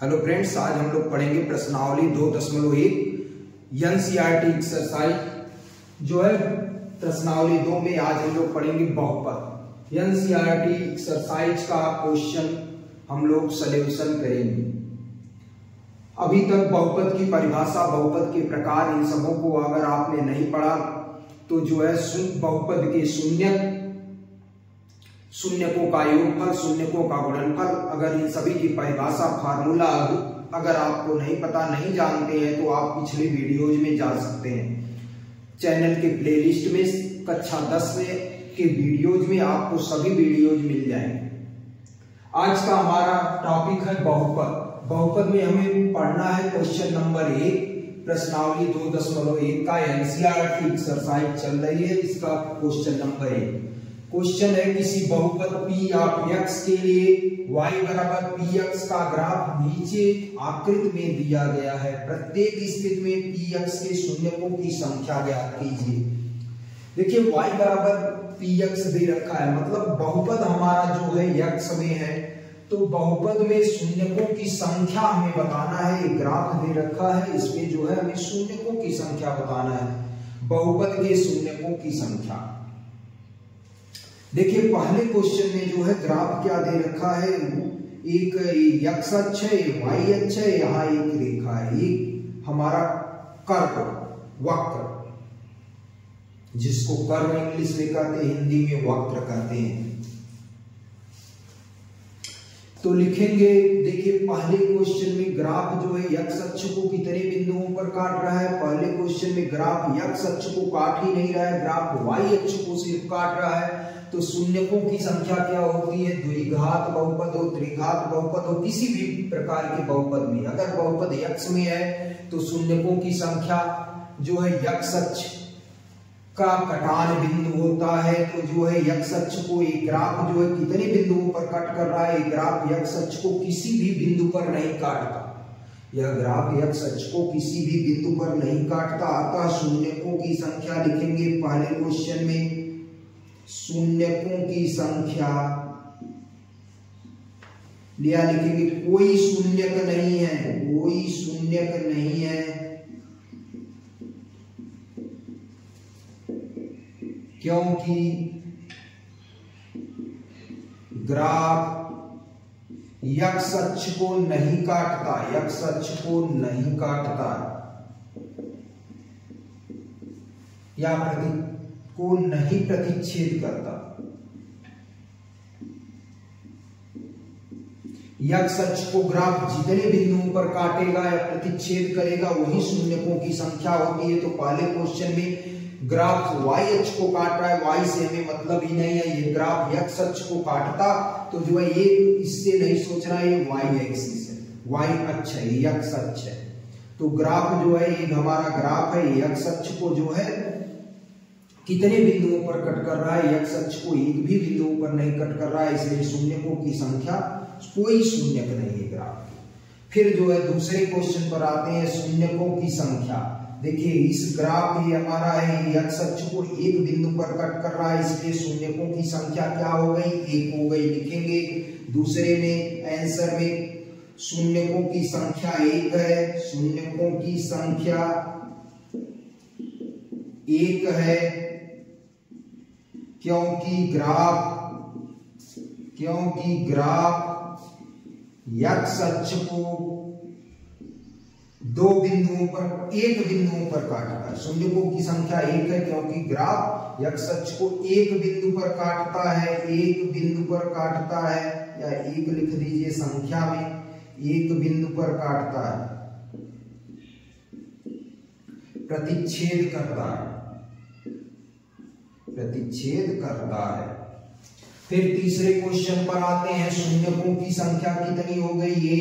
Hello friends, आज हम लोग पढ़ेंगे प्रश्नावली 2.1 एनसीईआरटी एक्सरसाइज जो है प्रश्नावली 2 में आज हम लोग पढ़ेंगे बहुपद। एनसीईआरटी एक्सरसाइज का क्वेश्चन हम लोग सॉल्यूशन करेंगे। अभी तक बहुपद की परिभाषा, बहुपद के प्रकार, इन सबों को अगर आपने नहीं पढ़ा तो जो है बहुपद के शून्यकों का योगफल, शून्यकों का गुणनफल, अगर इन सभी की परिभाषा, फार्मूला अगर आपको नहीं पता, नहीं जानते हैं तो आप पिछले वीडियोज में जा सकते हैं। चैनल के प्लेलिस्ट में कक्षा 10 के वीडियोज में आपको सभी वीडियोज मिल जाएंगे। आज का हमारा टॉपिक है बहुपद। बहुपद में हमें पढ़ना है क्वेश्चन नंबर 1, प्रश्नावली 2.1 का एनसीईआरटी एक्सरसाइज चल रही है। इसका क्वेश्चन नंबर 1 क्वेश्चन है, किसी बहुपद P ऑफ x के लिए y बराबर px का ग्राफ नीचे आकृति में दिया गया है। प्रत्येक स्थिति में px के शून्यकों की संख्या ज्ञात कीजिए। देखिए y बराबर px दे रखा है, मतलब बहुपद हमारा जो है x में है, तो बहुपद में शून्यकों की संख्या हमें बताना है। ग्राफ दे रखा है, इसमें जो है हमें शून्यकों की संख्या बताना है, बहुपद के शून्यकों की संख्या। देखिए पहले क्वेश्चन में जो है ग्राफ क्या दे रखा है, एक x अक्ष है, y अक्ष है, यहाँ एक रेखा है, एक हमारा कर्व, वक्र, जिसको कर्व इंग्लिश में कहते हैं, हिंदी में वक्र कहते हैं। तो लिखेंगे, देखिए पहले क्वेश्चन में ग्राफ जो है x अक्ष को कितने बिंदुओं पर काट रहा है। पहले क्वेश्चन में ग्राफ x अक्ष को काट ही नहीं रहा है, ग्राफ y अक्ष को सिर्फ काट रहा है। तो शून्यकों की संख्या क्या होती है, द्विघात बहुपद हो, त्रिघात बहुपद हो, किसी भी प्रकार के बहुपद में अगर बहुपद x में है तो शून्यकों की संख्या जो है x अक्ष का कटान बिंदु होता है। तो जो है x अक्ष को एक ग्राफ जो है कितने बिंदुओं पर कट कर रहा है, ग्राफ x अक्ष को किसी भी बिंदु पर नहीं काटता, यह ग्राफ x अक्ष को किसी भी बिंदु पर नहीं काटता। अतः शून्यकों की संख्या लिखेंगे पहले क्वेश्चन में, शून्यकों की संख्या लिया, लिखेंगे कोई शून्यक नहीं है, कोई शून्यक नहीं है, क्योंकि ग्राफ x अक्ष को नहीं काटता, x अक्ष को नहीं काटता या को नहीं प्रतिच्छेद करता। x अक्ष को ग्राफ जितने बिंदुओं पर काटेगा या प्रतिच्छेद करेगा वही शून्यकों की संख्या होती है। तो पहले क्वेश्चन में ग्राफ y अक्ष को काट रहा है, y से हमें मतलब ही नहीं है, ये ग्राफ x अक्ष को काटता तो जो है ये इससे नहीं सोच रहा है, ये y एक्सिस है, y अक्ष है, ये x अक्ष है। तो ग्राफ जो है ये हमारा ग्राफ है, ये x अक्ष को जो है कितने बिंदुओं पर कट कर रहा है, x अक्ष को एक भी बिंदुओं पर नहीं कट कर रहा है, इसलिए शून्यकों की संख्या कोई शून्यक नहीं है ग्राफ की। फिर जो है दूसरे क्वेश्चन पर आते हैं, शून्यकों की संख्या। देखिए इस ग्राफ ये हमारा है, x अक्ष को एक बिंदु पर कट कर रहा है, इसलिए शून्यकों की संख्या क्या हो गई, 1 हो गई। लिखेंगे दूसरे में आंसर में शून्यकों की संख्या 1 है, शून्यकों की संख्या 1 है, क्योंकि ग्राफ x अक्ष को एक बिंदुओं पर काटता है। शून्यकों की संख्या 1 है क्योंकि ग्राफ x अक्ष को एक बिंदु पर काटता है, एक बिंदु पर काटता है, या 1 लिख दीजिए संख्या में, एक बिंदु पर काटता है, प्रतिच्छेद करता है, प्रतिच्छेद करता है। फिर तीसरे क्वेश्चन पर आते हैं, शून्यकों की संख्या कितनी हो गई, ये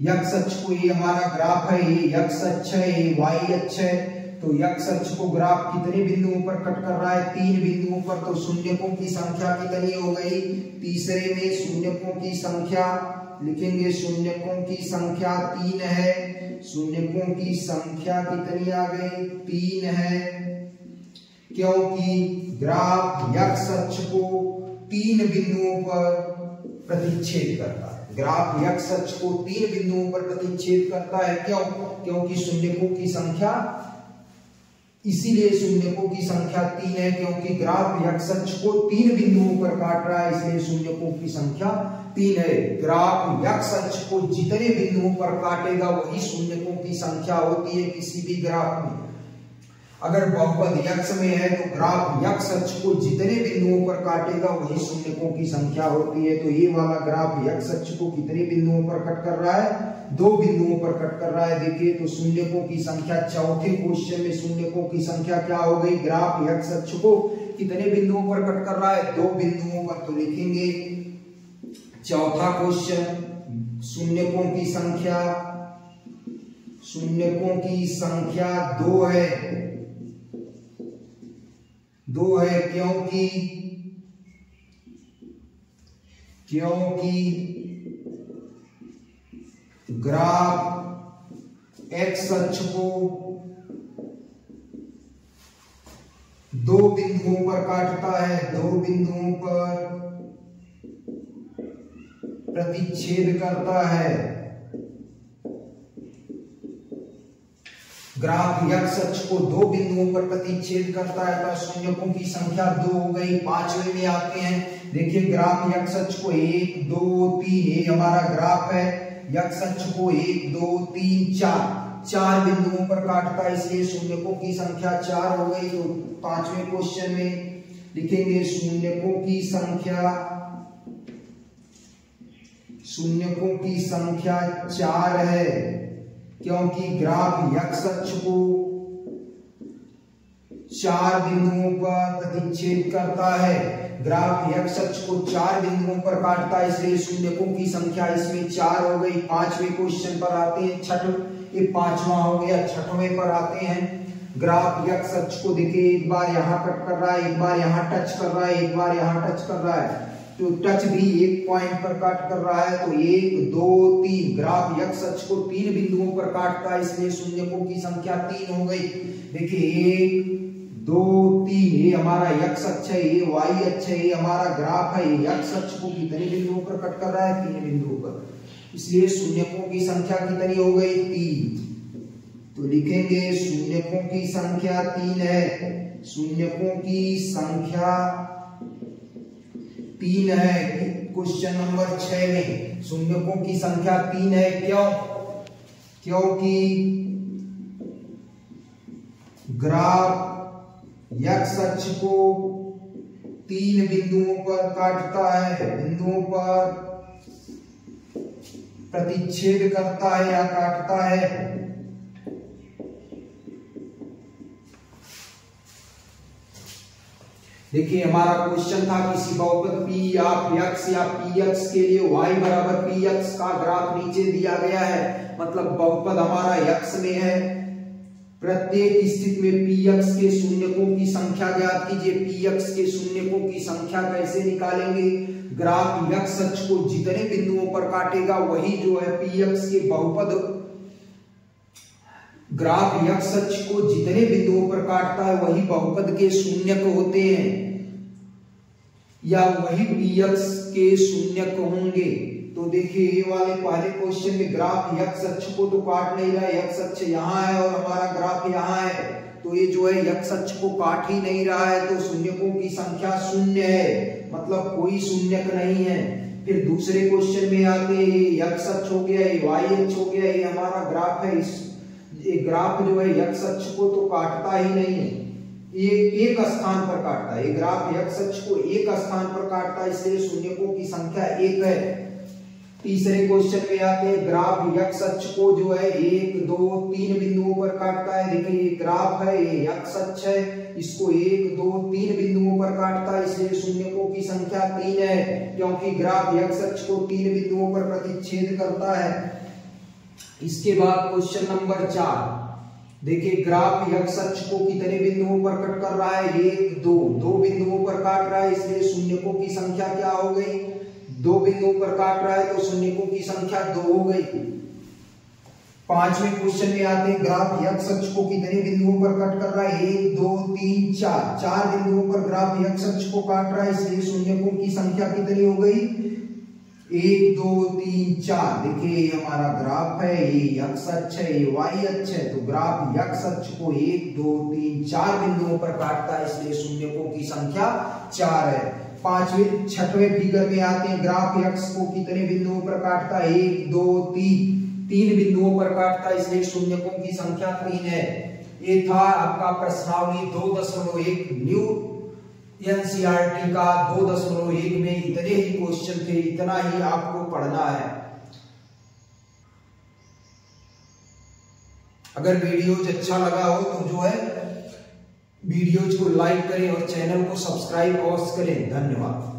x अक्ष को, ये हमारा ग्राफ है, ये x अक्ष है, ये y अक्ष है। तो x अक्ष को ग्राफ कितने बिंदुओं पर कट कर रहा है, 3 बिंदुओं पर। तो शून्यकों की संख्या कितनी हो गई, तीसरे में शून्यकों की संख्या लिखेंगे, शून्यकों की संख्या 3 है, शून्यकों की संख्या कितनी आ गई, 3 है, क्योंकि ग्राफ x अक्ष को 3 बिंदुओं पर प्रतिच्छेद करता है। ग्राफ x अक्ष को 3 बिंदुओं पर प्रतिच्छेद करता है। क्यों? क्योंकि शून्यकों की संख्या, इसीलिए शून्यकों की संख्या 3 है, क्योंकि ग्राफ x अक्ष को 3 बिंदुओं पर काट रहा है, इसलिए शून्यकों की संख्या 3 है। ग्राफ x अक्ष को जितने बिंदुओं पर काटेगा वही शून्यकों की संख्या होती है किसी भी ग्राफ में। अगर बहुपद x में है तो ग्राफ x अक्ष को जितने बिंदुओं पर काटेगा वही शून्यकों की संख्या होती है। तो ये वाला ग्राफ x अक्ष को कितने बिंदुओं पर कट कर रहा है? 2 बिंदुओं पर कट कर रहा है। देखिए तो शून्यकों की संख्या, चौथे क्वेश्चन में शून्यकों की संख्या क्या हो गई? ग्राफ x अक्ष को कितने बिंदुओं पर कट कर रहा है? 2 बिंदुओं पर। तो लिखेंगे चौथा क्वेश्चन, शून्यकों की संख्या 2 है, 2 है, क्योंकि ग्राफ x अक्ष को 2 बिंदुओं पर काटता है, 2 बिंदुओं पर प्रतिच्छेद करता है। ग्राफ x अक्ष को 2 बिंदुओं पर प्रतिच्छेद करता है तो शून्यकों की संख्या 2 हो गई। पांचवें में आते हैं। देखिए ग्राफ x अक्ष को 1 2 3, ये हमारा ग्राफ है। x अक्ष को 1 2 3 4 बिंदुओं पर काटता है, इसलिए शून्यकों की संख्या 4 हो गई। तो पांचवें क्वेश्चन में लिखेंगे शून्यकों की संख्या 4 है, क्योंकि ग्राफ x अक्ष को 4 बिंदुओं पर प्रतिच्छेद करता है। ग्राफ x अक्ष को 4 बिंदुओं पर काटता है, इसलिए शून्यकों की संख्या इसमें 4 हो गई। पांचवें क्वेश्चन पर आते हैं। ये पांचवा हो गया। छठवें पर आते हैं। ग्राफ x अक्ष को देखिए, एक बार यहाँ कट कर रहा है, एक बार यहाँ टच कर रहा है, एक बार यहाँ टच कर रहा है। तो टच भी एक पॉइंट पर काट कर रहा है, तो 1 2 3, ग्राफ x अक्ष को 3 बिंदुओं पर काटता है, इसलिए शून्यकों की संख्या 3 हो गई। देखिए 1 2 3, ये हमारा x अक्ष है, ये y अक्ष है, ये हमारा ग्राफ है। ये x अक्ष को कितने बिंदुओं पर कट कर रहा है? 3 बिंदुओं पर, इसलिए शून्यकों की संख्या कितनी हो गई? 3। तो लिखेंगे शून्यकों की संख्या 3 है, शून्यकों की संख्या 3 है। क्वेश्चन नंबर 6 में शून्यकों की संख्या 3 है। क्योंकि ग्राफ x अक्ष को 3 बिंदुओं पर काटता है, बिंदुओं पर प्रतिच्छेद करता है या काटता है। देखिए हमारा क्वेश्चन था किसी बहुपद P ऑफ x या Px के लिए y बराबर Px का ग्राफ नीचे दिया गया है। मतलब बहुपद हमारा x में है। प्रत्येक स्थिति में Px के शून्यकों की संख्या ज्ञात कीजिए। Px के शून्यकों की संख्या कैसे निकालेंगे? ग्राफ x अक्ष को जितने बिंदुओं पर काटेगा वही जो है Px के बहुपद, ग्राफ x अक्ष को जितने बिंदुओं पर काटता है वही बहुपद के शून्यक होते हैं, या वही Px के शून्यक होंगे। तो देखिए ये वाले पहले क्वेश्चन में ग्राफ x अक्ष को तो काट नहीं रहा है, x अक्ष यहाँ है और हमारा ग्राफ यहाँ है, तो ये जो है x अक्ष को काट ही नहीं रहा है, तो शून्यकों की संख्या 0 है, मतलब कोई शून्यक नहीं है। फिर दूसरे क्वेश्चन में आते हैं, x अक्ष हो गया, ये y अक्ष हो गया, ये हमारा ग्राफ है। ये ग्राफ जो है x अक्ष को तो काटता ही नहीं है, ये एक स्थान पर काटता है। ये ग्राफ x अक्ष को एक स्थान पर काटता है, इसलिए शून्यकों की संख्या 1 है। तीसरे क्वेश्चन में आते हैं, ग्राफ x अक्ष को जो है 1 2 3 बिंदुओं पर काटता है। देखिए ये ग्राफ है, ये x अक्ष है, इसको 1 2 3 बिंदुओं पर काटता है, इसलिए शून्यकों की संख्या 3 है, क्योंकि ग्राफ x अक्ष को 3 बिंदुओं पर प्रतिच्छेद करता है। इसके बाद क्वेश्चन नंबर 4, देखिए ग्राफ x अक्ष को कितने बिंदुओं पर कट कर रहा है? 1 2 बिंदुओं पर काट रहा है, इसलिए शून्यकों की संख्या क्या हो गई? 2 बिंदुओं पर काट रहा है, तो शून्यकों की संख्या 2 हो गई। पांचवें क्वेश्चन में आते हैं, ग्राफ x अक्ष को कितने बिंदुओं पर कट कर रहा है? 1 2 3 4 बिंदुओं पर ग्राफ x अक्ष को काट रहा है, इसलिए शून्यकों की संख्या कितनी हो गई? 1 2 3 4। देखिए ये हमारा ग्राफ है, ये x अक्ष है, ये y अक्ष है। तो ग्राफ x अक्ष को 1 2 3 4 बिंदुओं पर काटता है, इसलिए शून्यकों की संख्या 4 है। पांचवें छठवें फिगर में आते हैं। ग्राफ x को कितने बिंदुओं पर काटता है? 1 2 3 3 बिंदुओं पर काटता है, इसलिए शून्यकों की संख्या 3 है। ये था आपका प्रश्नावली 2.1 न्यू एनसीईआरटी का 2.1 में इतने ही क्वेश्चन थे, इतना ही आपको पढ़ना है। अगर वीडियोज अच्छा लगा हो तो जो है वीडियोज को लाइक करें और चैनल को सब्सक्राइब अवश्य करें। धन्यवाद।